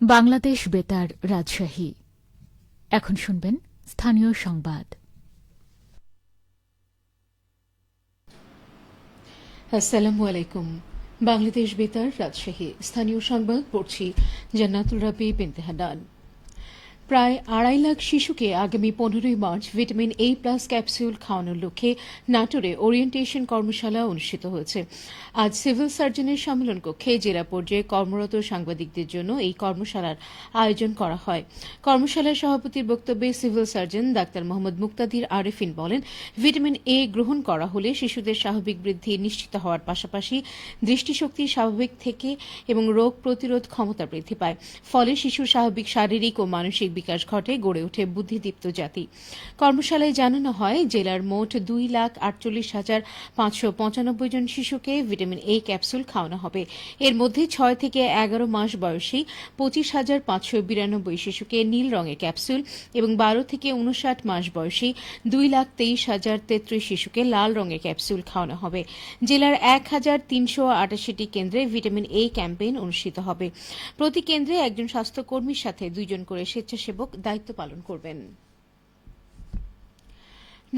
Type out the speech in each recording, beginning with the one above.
বাংলাদেশ বেতার রাজশাহী। এখন শুনবেন স্থানীয় সংবাদ। আসসালামু আলাইকুম। বাংলাদেশ বেতার রাজশাহী স্থানীয় সংবাদ পড়ছি জান্নাতুল রাবি বিনতে হান্নান। প্রায় 2.5 লাখ শিশুকে আগামী 15 মার্চ ভিটামিন A+ ক্যাপসুল খাওয়ানোর লক্ষ্যে নাটোরে ওরিয়েন্টেশন কর্মশালা অনুষ্ঠিত হয়েছে। আজ সিভিল সার্জনের সম্মেলন কক্ষে জেলা পর্যায়ে কর্মরত সাংবাদিকদের জন্য এই কর্মশালার আয়োজন করা হয়। কর্মশালার সভাপতির বক্তব্যে সিভিল সার্জন ডাক্তার মোহাম্মদ মুক্তাদির আরেফিন বলেন, ভিটামিন A গ্রহণ করা হলে শিশুদের স্বাভাবিক বৃদ্ধি নিশ্চিত হওয়ার পাশাপাশি দৃষ্টিশক্তি স্বাভাবিক থেকে এবং রোগ প্রতিরোধ ক্ষমতা বৃদ্ধি পায়। ফলে শিশুর স্বাভাবিক শারীরিক ও মানসিক বিকাশ ঘটে, গড়ে ওঠে বুদ্ধিদীপ্ত জাতি। কর্মশালায় জানানো হয়, জেলার মোট 2,48,595 জন শিশুকে ভিটামিন A ক্যাপসুল খাওয়ানো হবে। এর মধ্যে 6 থেকে 11 মাস বয়সী 25,592 শিশুকে নীল রঙের ক্যাপসুল এবং 12 থেকে 59 মাস বয়সী 2,23,033 শিশুকে লাল রঙের ক্যাপসুল খাওয়ানো হবে। জেলার 1,388টি কেন্দ্রে ভিটামিন A ক্যাম্পেইন অনুষ্ঠিত হবে। প্রতি কেন্দ্রে একজন স্বাস্থ্যকর্মীর সাথে 2 জন করে স্বেচ্ছাসেবক দায়িত্ব পালন করবেন।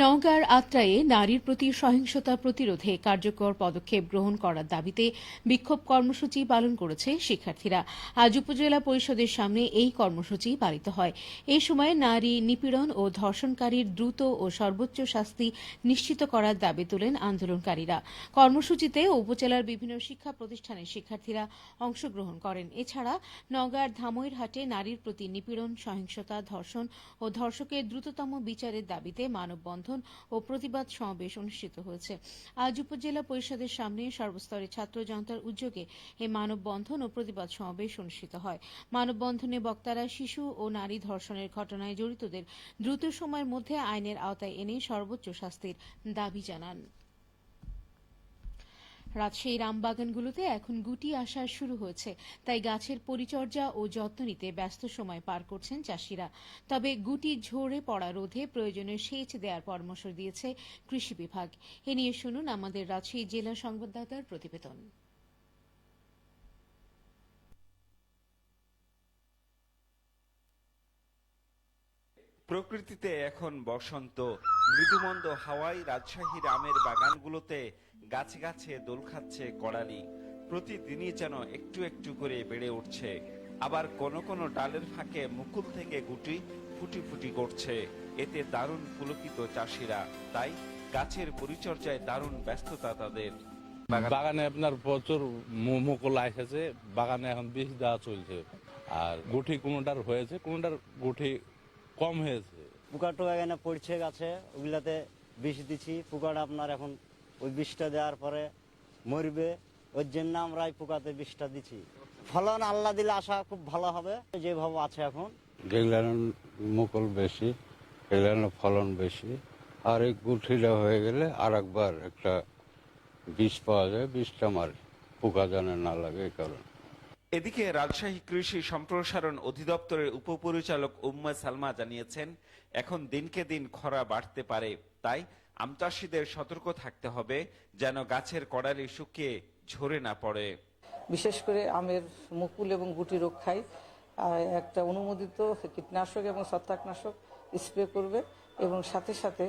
নওগাঁর আত্রায়ে নারীর প্রতি সহিংসতা প্রতিরোধে কার্যকর পদক্ষেপ গ্রহণ করার দাবিতে বিক্ষোভ কর্মসূচি পালন করেছে শিক্ষার্থীরা। আজ উপজেলা পরিষদের সামনে এই কর্মসূচি পালিত হয়। এ সময় নারী নিপীড়ন ও ধর্ষণকারীর দ্রুত ও সর্বোচ্চ শাস্তি নিশ্চিত করার দাবি তোলেন আন্দোলনকারীরা। কর্মসূচিতে উপজেলার বিভিন্ন শিক্ষা প্রতিষ্ঠানের শিক্ষার্থীরা অংশগ্রহণ করেন। এছাড়া নওগাঁর ধামইরহাটে নারীর প্রতি নিপীড়ন, সহিংসতা, ধর্ষণ ও ধর্ষকের দ্রুততম বিচারের দাবিতে মানববন্ধন ও প্রতিবাদ সমাবেশ অনুষ্ঠিত হয়েছে। আজ উপজেলা পরিষদের সামনে সর্বস্তরের ছাত্র জনতার উদ্যোগে এই মানববন্ধন ও প্রতিবাদ সমাবেশ অনুষ্ঠিত হয়। মানববন্ধনে বক্তারা শিশু ও নারী ধর্ষণের ঘটনায় জড়িতদের দ্রুত সময়ের মধ্যে আইনের আওতায় এনে সর্বোচ্চ শাস্তির দাবি জানান। রাজশাহীর আমবাগানগুলোতে এখন গুটি আসা শুরু হয়েছে, তাই গাছের পরিচর্যা ও যত্ন নিতে ব্যস্ত সময় পার করছেন চাষিরা। তবে গুটি ঝরে পড়া রোধে প্রয়োজনীয় সেচ দেওয়ার পরামর্শ দিয়েছে কৃষি বিভাগ। এ নিয়ে শুনুন আমাদের রাজশাহী জেলা সংবাদদাতার প্রতিবেদন। প্রকৃতিতে এখন বসন্ত। মৃদুমন্দ হাওয়ায় রাজশাহীর আমের বাগানগুলোতে গাছে গাছে দোল খাচ্ছে কড়ালি। প্রতিদিনই যেন একটু একটু করে বেড়ে উঠছে। আবার কোন কোন ডালের ফাঁকে মুকুল থেকে গুটি ফুটি ফুটি করছে। এতে দারুণ পুলকিত চাষিরা। তাই গাছের পরিচর্যায় দারুণ ব্যস্ততা তাদের। বাগানে আপনার প্রচুর মুকুল এসেছে, বাগানে এখন বিষ দেওয়া চলছে। আর গুটি কোনোটার হয়েছে, কোনোটার গুটি কম হয়েছে। পোকা টোকা এখানে পড়ছে গাছে, ওগুলাতে বিষ দিচ্ছি। পোকাটা আপনার এখন ওই বিষটা দেওয়ার পরে মরবে, ওই জন্য আমরা এই পোকাতে বিষটা দিচ্ছি। ফলন আল্লাহ দিলে আশা খুব ভালো হবে, যেভাবে আছে এখন। যেগুলার মুকুল বেশি, এগুলার ফলন বেশি। আর এই গুঠিটা হয়ে গেলে আর একবার একটা বিষ পাওয়া যায়, বিষটা মারে, পোকা যেন না লাগে এই কারণে। এদিকে রাজশাহী কৃষি সম্প্রসারণ অধিদপ্তরের উপপরিচালক উম্মে সালমা জানিয়েছেন, এখন দিনকে দিন খরা বাড়তে পারে। তাই আমচাষীদের সতর্ক থাকতে হবে যেন গাছের কড়ালি শুকিয়ে ঝরে না পড়ে। বিশেষ করে আমের মুকুল এবং গুটি রক্ষায় একটা অনুমোদিত কীটনাশক এবং ছত্রাকনাশক স্প্রে করবে এবং সাথে সাথে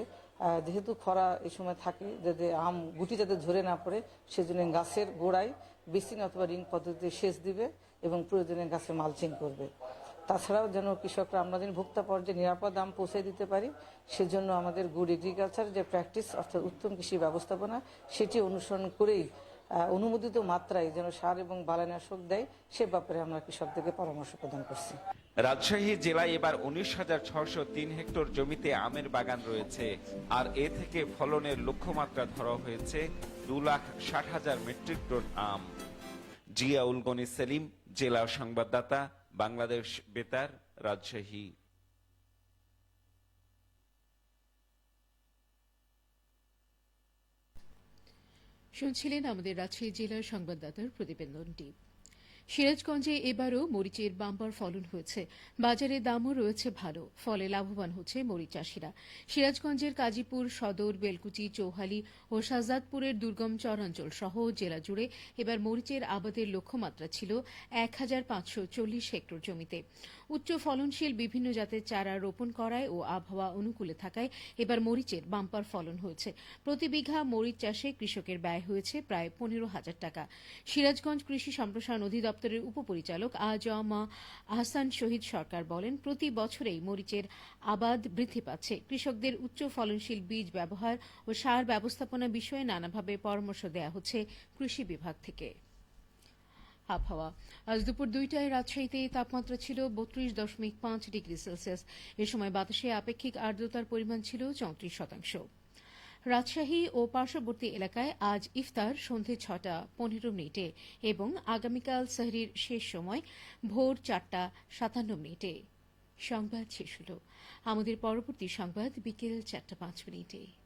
যেহেতু খরা এই সময় থাকে, যাতে আম গুটি যাতে ঝরে না পড়ে সেজন্য গাছের গোড়ায় বেসিন অথবা রিং পদ্ধতিতে সেচ দিবে এবং প্রয়োজনে গাছে মালচিং করবে। তাছাড়াও যেন কৃষকরা আমরা যেন ভোক্তা পর্যায়ে নিরাপদ দাম পৌঁছে দিতে পারি, সেজন্য আমাদের গুড এগ্রিকালচার যে প্র্যাকটিস অর্থাৎ উত্তম কৃষি ব্যবস্থাপনা, সেটি অনুসরণ করেই অনুমোদিত মাত্রায় যেন সার এবং বালানাশক দেয়, সে ব্যাপারে আমরা কৃষকদেরকে পরামর্শ প্রদান করছি। রাজশাহী জেলায় এবার 19,603 হেক্টর জমিতে আমের বাগান রয়েছে। আর এ থেকে ফলনের লক্ষ্যমাত্রা ধরা হয়েছে 2,60,000 মেট্রিক টন আম। জিয়াউল গনি সেলিম, জেলা সংবাদদাতা, বাংলাদেশ বেতার, রাজশাহী। শুনছিলেন আমাদের রাজশাহী জেলার সংবাদদাতার প্রতিবেদনটি। সিরাজগঞ্জে এবারও মরিচের বাম্পার ফলন হয়েছে। বাজারে দামও রয়েছে ভালো, ফলে লাভবান হচ্ছে মরিচ চাষিরা। সিরাজগঞ্জের কাজীপুর সদর, বেলকুচি, চৌহালি ও শাহজাদপুরের দুর্গম চরাঞ্চল সহ জেলা জুড়ে এবার মরিচের আবাদের লক্ষ্যমাত্রা ছিল ১,৫৪০ হেক্টর জমিতে। উচ্চ ফলনশীল বিভিন্ন জাতের চারা রোপণ করায় ও আবহাওয়া অনুকূলে থাকায় এবার মরিচের বাম্পার ফলন হয়েছে। প্রতি বিঘা মরিচ চাষে কৃষকের ব্যয় হয়েছে প্রায় ১৫,০০০ টাকা। সিরাজগঞ্জ কৃষি সম্প্রসারণ অধিদপ্তরের উপপরিচালক আ.জ.ম আহসান শহীদ সরকার বলেন, প্রতি বছরেই মরিচের আবাদ বৃদ্ধি পাচ্ছে। কৃষকদের উচ্চ ফলনশীল বীজ ব্যবহার ও সার ব্যবস্থাপনা বিষয়ে নানাভাবে পরামর্শ দেওয়া হচ্ছে কৃষি বিভাগ থেকে। আবহাওয়া। আজ দুপুর ২টায় রাজশাহীতে তাপমাত্রা ছিল ৩২.৫ ডিগ্রি সেলসিয়াস। এ সময় বাতাসে আপেক্ষিক আর্দ্রতার পরিমাণ ছিল ৩৪%। রাজশাহী ও পার্শ্ববর্তী এলাকায় আজ ইফতার সন্ধে ৬টা১৫ এবং আগামীকাল সেহরির শেষ সময় ভোর ৪টা৫৭। সংবাদ শেষ হল। আমাদের পরবর্তী সংবাদ বিকেল ৪টা৫।